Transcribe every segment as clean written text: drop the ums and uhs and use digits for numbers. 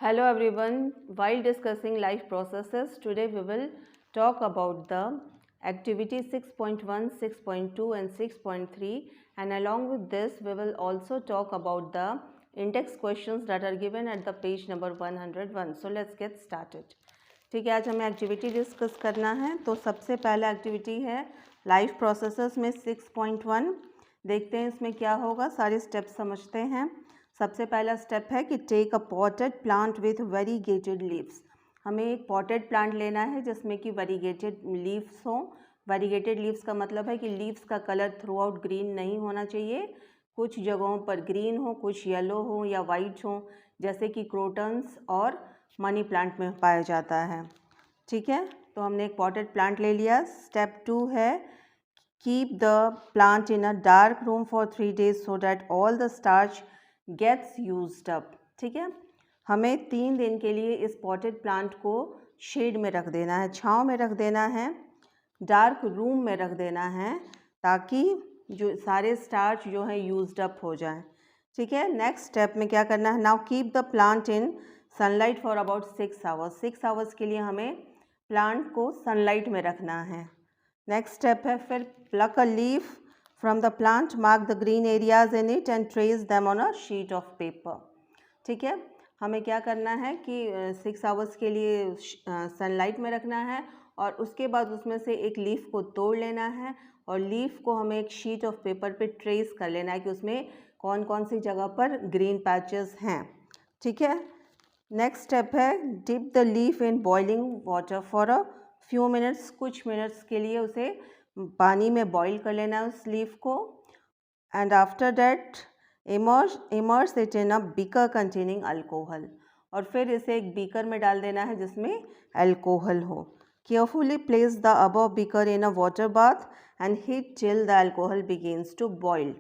Hello everyone. While discussing life processes, today we will talk about the activity 6.1, 6.2 and 6.3, and along with this we will also talk about the index questions that are given at the page number 101. So let's get started. ठीक है, आज हमें activity discuss करना है। तो सबसे पहला activity है लाइफ प्रोसेसेस में 6.1। देखते हैं इसमें क्या होगा, सारे स्टेप्स समझते हैं। सबसे पहला स्टेप है कि take a potted plant with variegated leaves. हमें एक पॉटेड प्लांट लेना है जिसमें कि वेरीगेटेड लीव्स हों। वेरीगेटेड लीव्स का मतलब है कि लीव्स का कलर थ्रू आउट ग्रीन नहीं होना चाहिए, कुछ जगहों पर ग्रीन हो, कुछ येलो हो या वाइट हो, जैसे कि क्रोटन्स और मनी प्लांट में पाया जाता है। ठीक है, तो हमने एक पॉटेड प्लांट ले लिया। स्टेप 2 है keep the plant in a dark room for 3 days so that all the starch gets used up. ठीक है, हमें 3 दिन के लिए इस पॉटेड प्लांट को शेड में रख देना है, छांव में रख देना है, डार्क रूम में रख देना है, ताकि जो सारे स्टार्च जो है यूज्ड अप हो जाएं। ठीक है, नेक्स्ट स्टेप में क्या करना है, now keep the plant in sunlight for about 6 hours। 6 hours के लिए हमें प्लांट को सनलाइट में रखना है। नेक्स्ट स्टेप है फिर pluck a leaf from the plant, mark the green areas in it and trace them on a sheet of paper. ठीक है, हमें क्या करना है कि 6 hours के लिए सनलाइट में रखना है और उसके बाद उसमें से एक लीफ को तोड़ लेना है और लीफ को हमें एक शीट ऑफ पेपर पे ट्रेस कर लेना है कि उसमें कौन कौन सी जगह पर ग्रीन पैचेस हैं। ठीक है, नेक्स्ट स्टेप है dip the leaf in boiling water for a few minutes. कुछ मिनट्स के लिए उसे पानी में बॉईल कर लेना है उस लीफ को। And after that immerse it in a beaker containing alcohol. और फिर इसे एक बीकर में डाल देना है जिसमें अल्कोहल हो। Carefully place the above beaker in a water bath and heat till the alcohol begins to boil.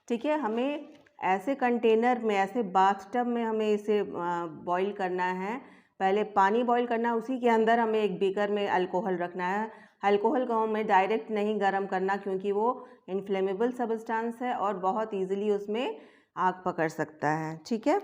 ठीक है, हमें ऐसे कंटेनर में, ऐसे बाथटब में हमें इसे बॉईल करना है। पहले पानी बॉईल करना है, उसी के अंदर हमें एक बीकर में अल्कोहल रखना है। अल्कोहल को हमें डायरेक्ट नहीं गर्म करना क्योंकि वो इन्फ्लेमेबल सब्सटेंस है और बहुत इजीली उसमें आग पकड़ सकता है। ठीक है,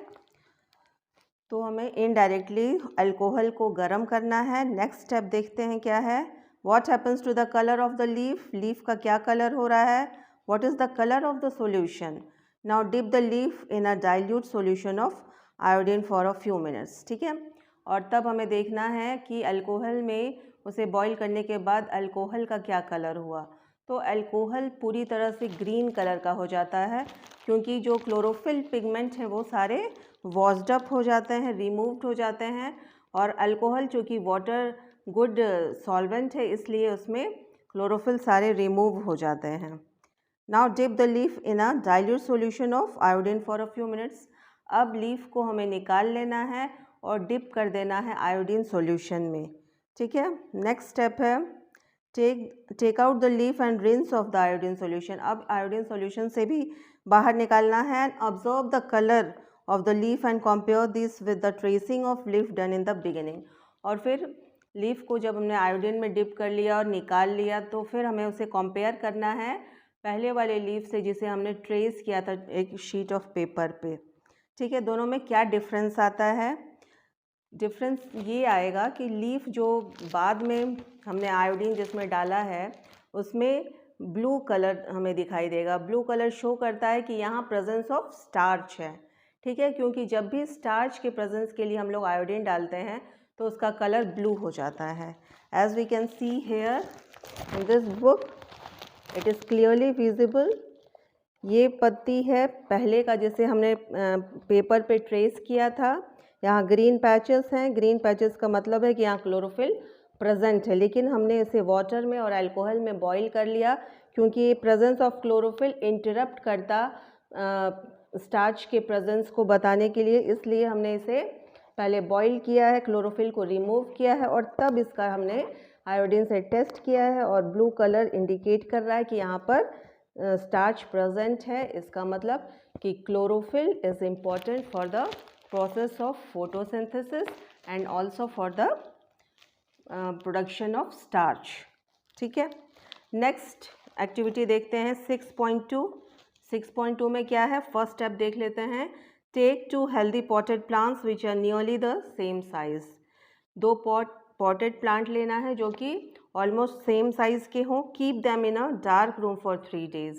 तो हमें इनडायरेक्टली अल्कोहल को गर्म करना है। नेक्स्ट स्टेप देखते हैं क्या है, what happens to the colour of the leaf. Leaf का क्या कलर हो रहा है, what is the colour of the solution. Now dip the leaf in a dilute solution of iodine for a few minutes. ठीक है, और तब हमें देखना है कि अल्कोहल में उसे बॉईल करने के बाद अल्कोहल का क्या कलर हुआ। तो अल्कोहल पूरी तरह से ग्रीन कलर का हो जाता है क्योंकि जो क्लोरोफिल पिगमेंट हैं वो सारे वॉश्ड अप हो जाते हैं, रिमूव्ड हो जाते हैं। और अल्कोहल चूँकि वाटर गुड सॉल्वेंट है इसलिए उसमें क्लोरोफिल सारे रिमूव हो जाते हैं। Now dip the leaf in a dilute solution of iodine for a few minutes. अब लीफ को हमें निकाल लेना है और डिप कर देना है आयोडीन सॉल्यूशन में। ठीक है, नेक्स्ट स्टेप है take out the leaf and rinse off the iodine solution. अब आयोडीन सॉल्यूशन से भी बाहर निकालना है and observe the colour of the leaf and compare this with the tracing of leaf done in the beginning. और फिर leaf को जब हमने आयोडीन में डिप कर लिया और निकाल लिया तो फिर हमें उसे कंपेयर करना है पहले वाले लीफ से जिसे हमने ट्रेस किया था एक शीट ऑफ पेपर पे। ठीक है, दोनों में क्या डिफरेंस आता है, डिफरेंस ये आएगा कि लीफ जो बाद में हमने आयोडीन जिसमें डाला है उसमें ब्लू कलर हमें दिखाई देगा। ब्लू कलर शो करता है कि यहाँ प्रेजेंस ऑफ स्टार्च है। ठीक है, क्योंकि जब भी स्टार्च के प्रेजेंस के लिए हम लोग आयोडीन डालते हैं तो उसका कलर ब्लू हो जाता है। As we can see here in this book it is clearly visible. ये पत्ती है पहले का जिसे हमने पेपर पे ट्रेस किया था। यहाँ ग्रीन पैचेस हैं, ग्रीन पैचेस का मतलब है कि यहाँ क्लोरोफिल प्रेजेंट है, लेकिन हमने इसे वाटर में और अल्कोहल में बॉईल कर लिया क्योंकि प्रेजेंस ऑफ क्लोरोफिल इंटरप्ट करता स्टार्च के प्रेजेंस को बताने के लिए, इसलिए हमने इसे पहले बॉईल किया है, क्लोरोफिल को रिमूव किया है और तब इसका हमने आयोडीन से टेस्ट किया है और ब्लू कलर इंडिकेट कर रहा है कि यहाँ पर स्टार्च प्रेजेंट है। इसका मतलब कि chlorophyll is important for the process of photosynthesis and also for the production of starch. ठीक है, नेक्स्ट एक्टिविटी देखते हैं 6.2। 6.2 में क्या है, फर्स्ट स्टेप देख लेते हैं take 2 healthy potted plants which are nearly the same size. 2 potted plant लेना है जो कि ऑलमोस्ट सेम साइज के हों। Keep them in a dark room for 3 days।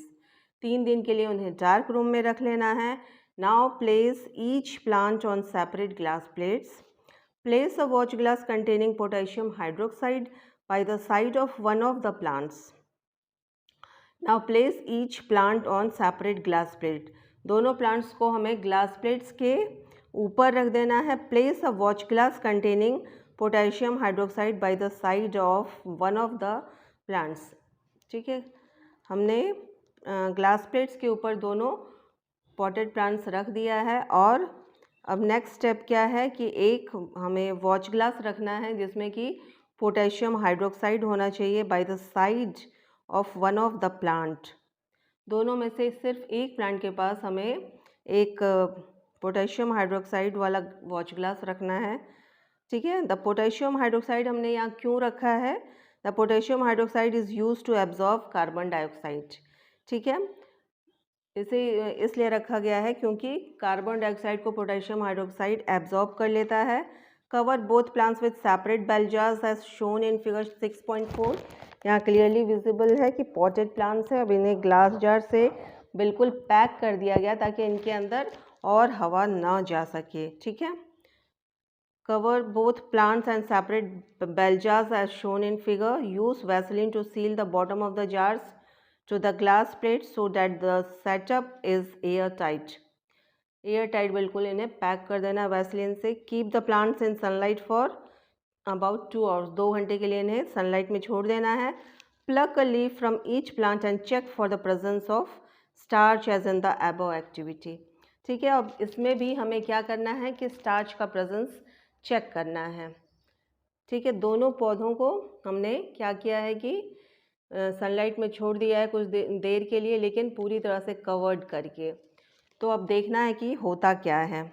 3 दिन के लिए उन्हें डार्क रूम में रख लेना है। Now place each plant on separate glass plates. Place a watch glass containing potassium hydroxide by the side of one of the plants. Now place each plant on separate glass plate। दोनों plants को हमें glass plates के ऊपर रख देना है। Place a watch glass containing potassium hydroxide by the side of one of the plants. ठीक है, हमने ग्लास प्लेट्स के ऊपर दोनों पॉटेड प्लांट्स रख दिया है। और अब नेक्स्ट स्टेप क्या है कि एक हमें वॉच ग्लास रखना है जिसमें कि पोटेशियम हाइड्रोक्साइड होना चाहिए by the side of one of the plant. दोनों में से सिर्फ एक प्लांट के पास हमें एक पोटेशियम हाइड्रोक्साइड वाला वॉच ग्लास रखना है। ठीक है, द पोटेशियम हाइड्रोक्साइड हमने यहाँ क्यों रखा है? The potassium hydroxide is use to absorb carbon dioxide. ठीक है, इसे इसलिए रखा गया है क्योंकि कार्बन डाइऑक्साइड को पोटेशियम हाइड्रोक्साइड एब्जॉर्ब कर लेता है। Cover both plants with separate bell jars as shown in figure 6.4। यहाँ क्लियरली विजिबल है कि पॉटेड प्लांट्स है। अब इन्हें ग्लास जार से बिल्कुल पैक कर दिया गया ताकि इनके अंदर और हवा ना जा सके। ठीक है, cover both plants and separate bell jars as shown in figure. Use Vaseline to seal the bottom of the jars to the glass plate so that the setup is airtight। Airtight बिल्कुल इन्हें pack कर देना Vaseline से। Keep the plants in sunlight for about 2 hours। 2 घंटे के लिए इन्हें sunlight में छोड़ देना है। Pluck a leaf from each plant and check for the presence of starch as in the above activity. ठीक है, अब इसमें भी हमें क्या करना है कि स्टार्च का प्रेजेंस चेक करना है। ठीक है, दोनों पौधों को हमने क्या किया है कि सनलाइट में छोड़ दिया है कुछ देर के लिए, लेकिन पूरी तरह से कवर्ड करके। तो अब देखना है कि होता क्या है।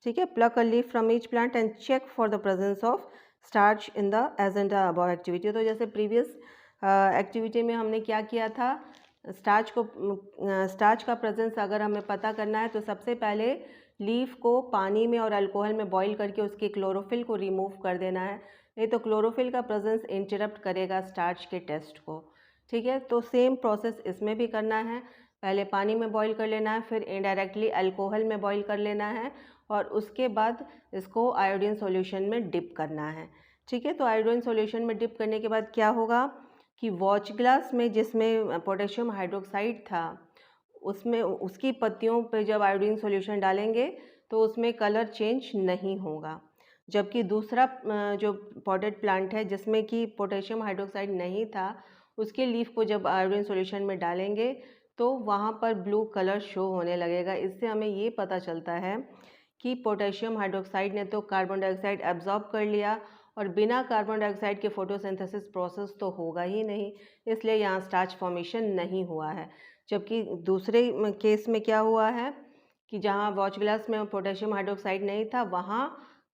ठीक है, pluck a leaf from each plant and check for the presence of starch in the as in the above activity. तो जैसे प्रीवियस एक्टिविटी में हमने क्या किया था, स्टार्च का प्रेजेंस अगर हमें पता करना है तो सबसे पहले लीफ को पानी में और अल्कोहल में बॉईल करके उसके क्लोरोफिल को रिमूव कर देना है, नहीं तो क्लोरोफिल का प्रेजेंस इंटरप्ट करेगा स्टार्च के टेस्ट को। ठीक है, तो सेम प्रोसेस इसमें भी करना है। पहले पानी में बॉईल कर लेना है, फिर इनडायरेक्टली अल्कोहल में बॉईल कर लेना है और उसके बाद इसको आयोडीन सॉल्यूशन में डिप करना है। ठीक है, तो आयोडीन सॉल्यूशन में डिप करने के बाद क्या होगा कि वॉच ग्लास में जिसमें पोटेशियम हाइड्रोक्साइड था उसमें उसकी पत्तियों पे जब आयोडीन सॉल्यूशन डालेंगे तो उसमें कलर चेंज नहीं होगा। जबकि दूसरा जो पॉटेड प्लांट है जिसमें कि पोटेशियम हाइड्रोक्साइड नहीं था, उसके लीफ को जब आयोडीन सॉल्यूशन में डालेंगे तो वहाँ पर ब्लू कलर शो होने लगेगा। इससे हमें ये पता चलता है कि पोटेशियम हाइड्रोक्साइड ने तो कार्बन डाइऑक्साइड एब्जॉर्ब कर लिया और बिना कार्बन डाइऑक्साइड के फोटोसिंथेसिस प्रोसेस तो होगा ही नहीं, इसलिए यहाँ स्टार्च फॉर्मेशन नहीं हुआ है। जबकि दूसरे केस में क्या हुआ है कि जहाँ वॉच ग्लास में पोटेशियम हाइड्रोक्साइड नहीं था वहाँ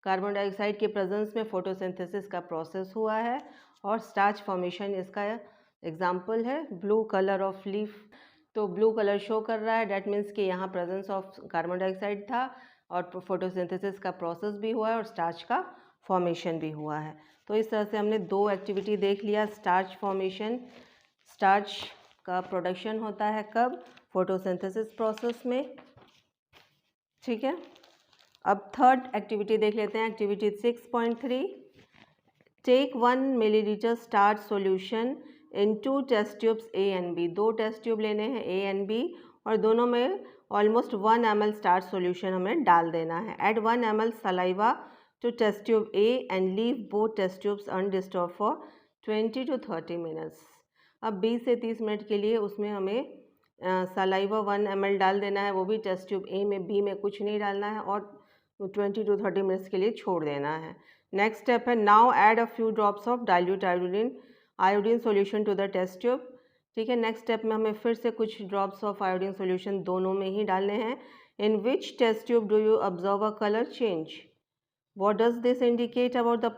कार्बन डाइऑक्साइड के प्रेजेंस में फोटोसिंथेसिस का प्रोसेस हुआ है और स्टार्च फॉर्मेशन इसका एग्जाम्पल है। ब्लू कलर ऑफ लीफ, तो ब्लू कलर शो कर रहा है, डैट मीन्स कि यहाँ प्रेजेंस ऑफ कार्बन डाइऑक्साइड था और फोटोसिंथेसिस का प्रोसेस भी हुआ है और स्टार्च का फॉर्मेशन भी हुआ है। तो इस तरह से हमने 2 एक्टिविटी देख लिया, स्टार्च फॉर्मेशन। स्टार्च का प्रोडक्शन होता है कब? फोटोसिंथेसिस प्रोसेस में। ठीक है, अब थर्ड एक्टिविटी देख लेते हैं, activity 6.3। Take 1 millilitre starch solution in 2 test tubes A and B. 2 test tube लेने हैं ए एंड बी और दोनों में ऑलमोस्ट 1 ml स्टार्च सॉल्यूशन हमें डाल देना है। Add 1 ml saliva to test tube A and leave both test tubes undisturbed for 20 to 30 minutes। अब 20 से 30 मिनट के लिए उसमें हमें सलाइवा 1 ml डाल देना है, वो भी टेस्ट ट्यूब ए में, बी में कुछ नहीं डालना है और 20 to 30 मिनट्स के लिए छोड़ देना है। नेक्स्ट स्टेप है, now add a few drops of dilute iodine solution to the test tube. ठीक है, नेक्स्ट स्टेप में हमें फिर से कुछ ड्रॉप्स ऑफ आयोडीन सॉल्यूशन दोनों में ही डालने हैं। In which test tube do you observe a colour change? What does this indicate about the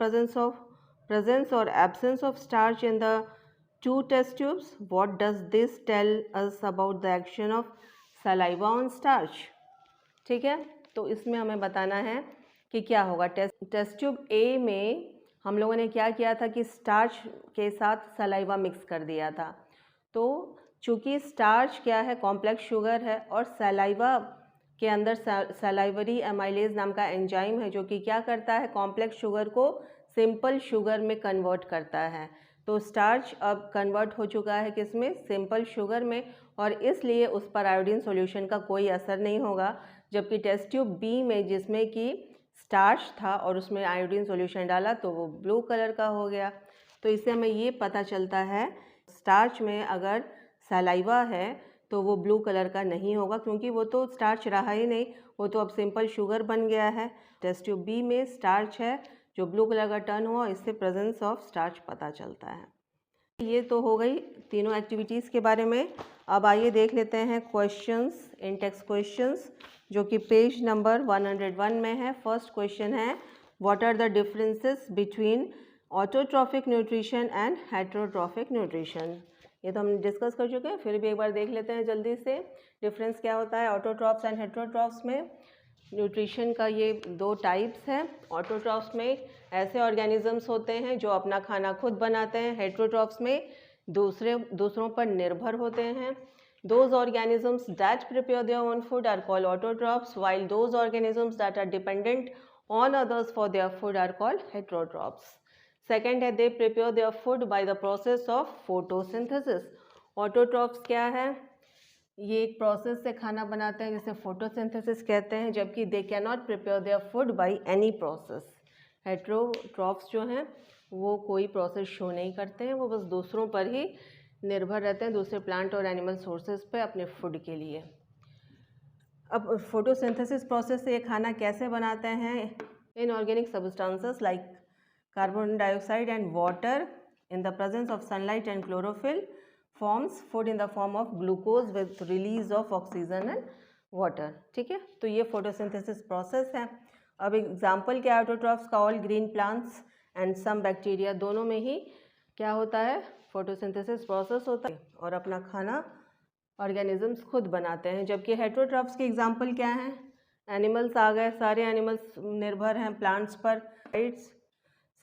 presence or absence of starch in the 2 test tubes? What does this tell us about the action of saliva on starch? ठीक है, तो इसमें हमें बताना है कि क्या होगा। टेस्ट ट्यूब ए में हम लोगों ने क्या किया था कि स्टार्च के साथ सलाइवा मिक्स कर दिया था। तो चूँकि स्टार्च क्या है, कॉम्प्लेक्स शुगर है, और सलाइवा के अंदर सलाइवरी एमाइलेज नाम का एंजाइम है जो कि क्या करता है, कॉम्प्लेक्स शुगर को सिंपल शुगर में कन्वर्ट करता है। तो स्टार्च अब कन्वर्ट हो चुका है किसमें, सिंपल शुगर में, और इसलिए उस पर आयोडीन सॉल्यूशन का कोई असर नहीं होगा। जबकि टेस्ट ट्यूब बी में जिसमें कि स्टार्च था और उसमें आयोडीन सॉल्यूशन डाला तो वो ब्लू कलर का हो गया। तो इससे हमें ये पता चलता है स्टार्च में अगर सलाइवा है तो वो ब्लू कलर का नहीं होगा, क्योंकि वो तो स्टार्च रहा ही नहीं, वो तो अब सिंपल शुगर बन गया है। टेस्ट ट्यूब बी में स्टार्च है जो ब्लू कलर का टर्न हुआ, इससे प्रेजेंस ऑफ स्टार्च पता चलता है। ये तो हो गई तीनों एक्टिविटीज़ के बारे में। अब आइए देख लेते हैं क्वेश्चंस, इन टेक्स्ट क्वेश्चंस, जो कि पेज नंबर 101 में है। फर्स्ट क्वेश्चन है, what are the differences between autotrophic nutrition and heterotrophic nutrition. ये तो हम डिस्कस कर चुके हैं, फिर भी एक बार देख लेते हैं जल्दी से। डिफरेंस क्या होता है ऑटोट्रॉफ्स एंड हेटेरोट्रॉफ्स में। न्यूट्रिशन का ये दो टाइप्स हैं। ऑटोट्रॉफ्स में ऐसे ऑर्गेनिजम्स होते हैं जो अपना खाना खुद बनाते हैं। हेटेरोट्रॉफ्स में दूसरों पर निर्भर होते हैं। Those organisms that prepare their own food are called autotrophs, while those organisms that are dependent on others for their food are called heterotrophs. Second है, they prepare their food by the process of photosynthesis. Autotrophs क्या है, ये एक process से खाना बनाते हैं जिसे फोटोसिंथेसिस कहते हैं, जबकि they can not prepare their food by any process. Heterotrophs जो हैं वो कोई प्रोसेस शो नहीं करते हैं, वो बस दूसरों पर ही निर्भर रहते हैं, दूसरे प्लांट और एनिमल सोर्सेज पे अपने फूड के लिए। अब फोटोसिंथेसिस प्रोसेस से ये खाना कैसे बनाते हैं, inorganic substances like carbon dioxide and water in the presence of sunlight and chlorophyll forms food in the form of glucose with release of oxygen and water. ठीक है, तो ये फोटोसिंथेसिस प्रोसेस है। अब एग्जाम्पल क्या है ऑटोट्रॉफ्स का, all green plants and some bacteria, दोनों में ही क्या होता है, फोटोसिंथेसिस प्रोसेस होता है और अपना खाना ऑर्गेनिजम्स खुद बनाते हैं। जबकि हेटेरोट्रॉफ्स के एग्जाम्पल क्या हैं, एनिमल्स आ गए, सारे एनिमल्स निर्भर हैं प्लांट्स पर।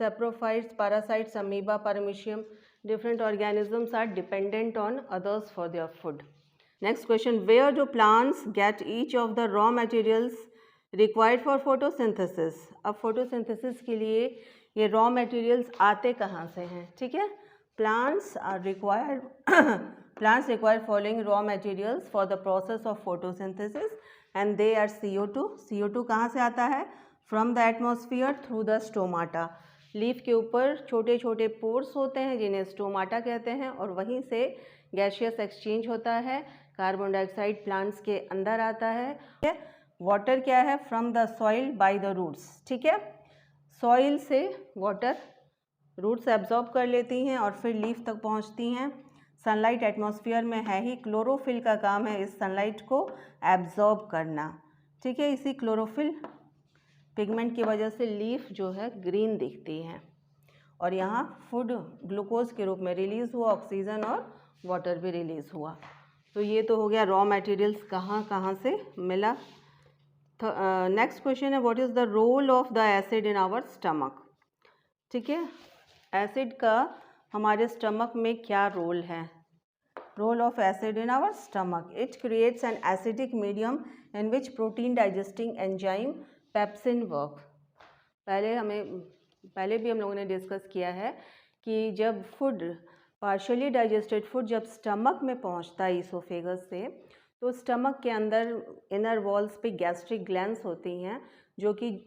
Saprophytes, parasites, amoeba, paramecium, different organisms are dependent on others for their food. Next question, where do plants get each of the raw materials required for photosynthesis. अब photosynthesis के लिए ये raw materials आते कहाँ से हैं, ठीक है। Plants require following raw materials for the process of photosynthesis and they are CO2. CO2 कहाँ से आता है, from the atmosphere through the stomata. Leaf के ऊपर छोटे छोटे पोर्स होते हैं जिन्हें स्टोमाटा कहते हैं, और वहीं से गैसियस एक्सचेंज होता है। कार्बन डाइऑक्साइड प्लांट्स के अंदर आता है। वाटर क्या है, from the soil by the roots. ठीक है, सॉइल से वाटर रूट्स एब्जॉर्ब कर लेती हैं और फिर लीफ तक पहुंचती हैं। सनलाइट एटमॉस्फेयर में है ही, क्लोरोफिल का काम है इस सनलाइट को एब्जॉर्ब करना। ठीक है, इसी क्लोरोफिल पिगमेंट की वजह से लीफ जो है ग्रीन दिखती है, और यहाँ फूड ग्लूकोज के रूप में रिलीज़ हुआ, ऑक्सीजन और वाटर भी रिलीज़ हुआ। तो ये तो हो गया रॉ मटेरियल्स कहाँ कहाँ से मिला। नेक्स्ट क्वेश्चन है, what is the role of the acid in our stomach. ठीक है, एसिड का हमारे स्टमक में क्या रोल है। Role of acid in our stomach, it creates an acidic medium in which protein digesting enzyme pepsin work. पहले भी हम लोगों ने डिस्कस किया है कि जब फूड पार्शियली डाइजेस्टेड फूड जब स्टमक में पहुंचता है ईसोफेगस से, तो स्टमक के अंदर इनर वॉल्स पे गैस्ट्रिक ग्लैंड्स होती हैं जो कि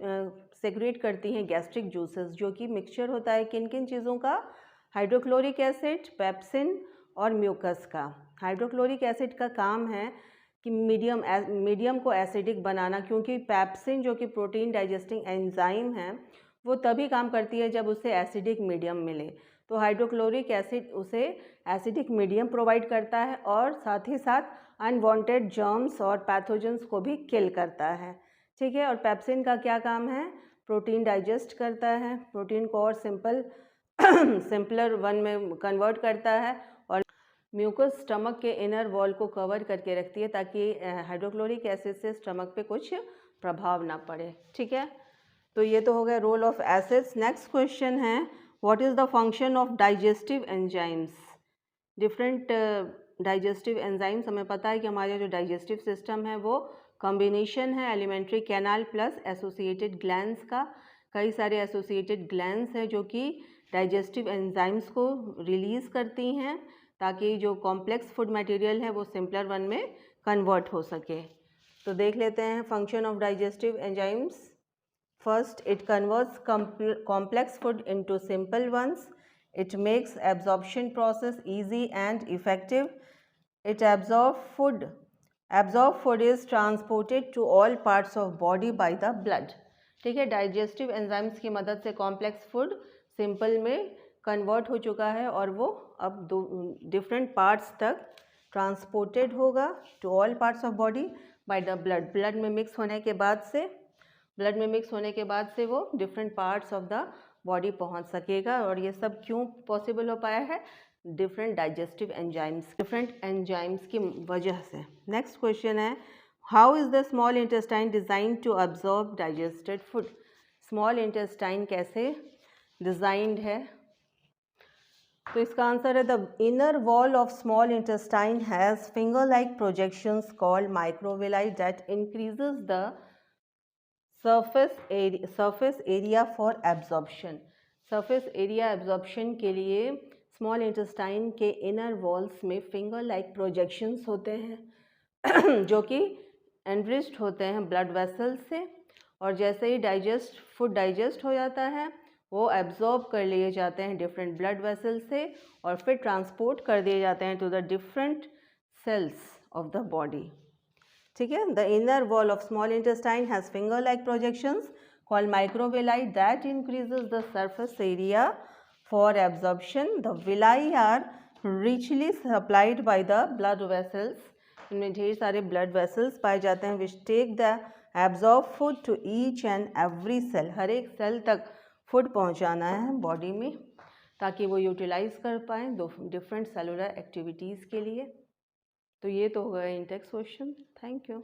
सेक्रेट करती हैं गैस्ट्रिक जूसेस, जो कि मिक्सचर होता है किन किन चीज़ों का, हाइड्रोक्लोरिक एसिड, पेप्सिन और म्यूकस का। हाइड्रोक्लोरिक एसिड का काम है कि मीडियम को एसिडिक बनाना, क्योंकि पेप्सिन जो कि प्रोटीन डाइजेस्टिंग एंजाइम है वो तभी काम करती है जब उसे एसिडिक मीडियम मिले। तो हाइड्रोक्लोरिक एसिड उसे एसिडिक मीडियम प्रोवाइड करता है और साथ ही साथ अनवांटेड जर्म्स और पैथोजेंस को भी किल करता है। ठीक है, और पेप्सिन का क्या काम है, प्रोटीन डाइजेस्ट करता है, प्रोटीन को और सिंपलर वन में कन्वर्ट करता है, और म्यूकस स्टमक के इनर वॉल को कवर करके रखती है ताकि हाइड्रोक्लोरिक एसिड से स्टमक पे कुछ प्रभाव ना पड़े। ठीक है, तो ये तो हो गया role of acids. Next question है what is the function of digestive enzymes. Different digestive enzymes, हमें पता है कि हमारा जो डाइजेस्टिव सिस्टम है वो कॉम्बिनेशन है alimentary canal plus associated glands का। कई सारे एसोसिएटेड ग्लैंड्स हैं जो कि डाइजेस्टिव एंजाइम्स को रिलीज़ करती हैं ताकि जो कॉम्प्लेक्स फूड मटेरियल है वो सिंपलर वन में कन्वर्ट हो सके। तो देख लेते हैं function of digestive enzymes. First, it converts complex food into simple ones. It makes absorption process easy and effective. It absorb food is transported to all parts of body by the blood. ठीक है, digestive enzymes की मदद से complex food simple में convert हो चुका है और वो अब डिफरेंट पार्ट्स तक ट्रांसपोर्टेड होगा to all parts of body by the blood. Blood में मिक्स होने के बाद से वो different parts of the body पहुंच सकेगा। और ये सब क्यों पॉसिबल हो पाया है? डिफरेंट एंजाइम्स की वजह से। नेक्स्ट क्वेश्चन है how is the small intestine design to absorb digested food. Small intestine कैसे डिज़ाइंड है? तो इसका आंसर है the inner wall of small intestine has finger like projections called microvilli that increases the surface area for absorption. Surface area absorption के लिए small intestine के inner walls में finger like projections होते हैं जो कि एनरिच्ड होते हैं ब्लड वेसल्स से, और जैसे ही फूड डाइजेस्ट हो जाता है वो एब्जॉर्ब कर लिए जाते हैं डिफरेंट ब्लड वेसल्स से और फिर ट्रांसपोर्ट कर दिए जाते हैं to the different cells of the body. ठीक है, the inner wall of small intestine has finger like projections called microvilli that increases the surface area for absorption. The villi are richly supplied by the blood vessels. इनमें ढेर सारे blood vessels पाए जाते हैं which take the absorbed food to each and every cell. हर एक cell तक food पहुंचाना है बॉडी में ताकि वो यूटिलाइज कर पाएँ डिफरेंट सेलुलर एक्टिविटीज़ के लिए। तो ये तो हो गया इन टेक्स्ट क्वेश्चन। Thank you.